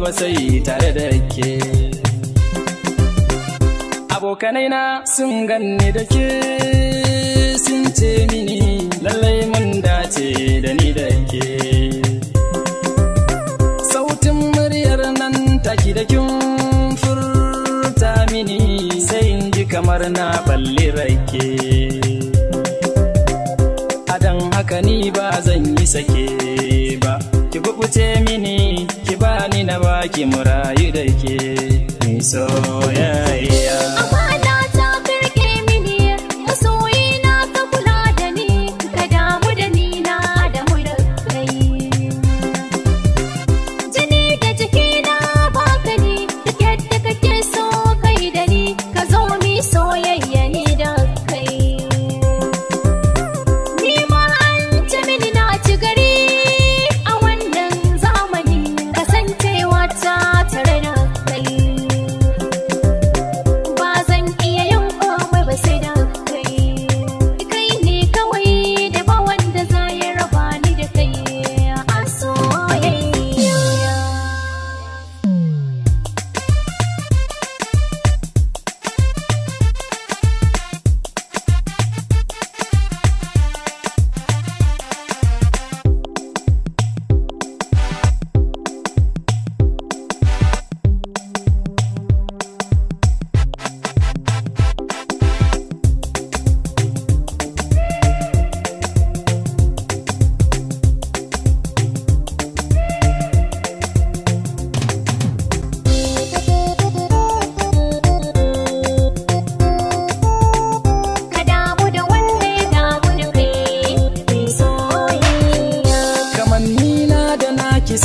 ba sai tare da ke. Abokanai na sun ganni da ke sun ce mini lallai mun dace da ni da ke. Sautin muryar nan taki da kin furta mini sai in ji kamar na balli rake. Adan haka ni ba zan yi sake ba, ki bubuce mini ki bani na baki mu rayu da ke ni soyayya.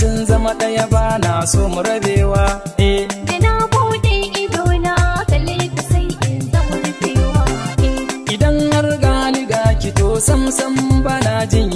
Sun zama ɗaya ba na so mu rabewa. Da na buɗe ido na kalle ka sai in zama rufewa. Idan har gani ga ki to sam sam ba na jin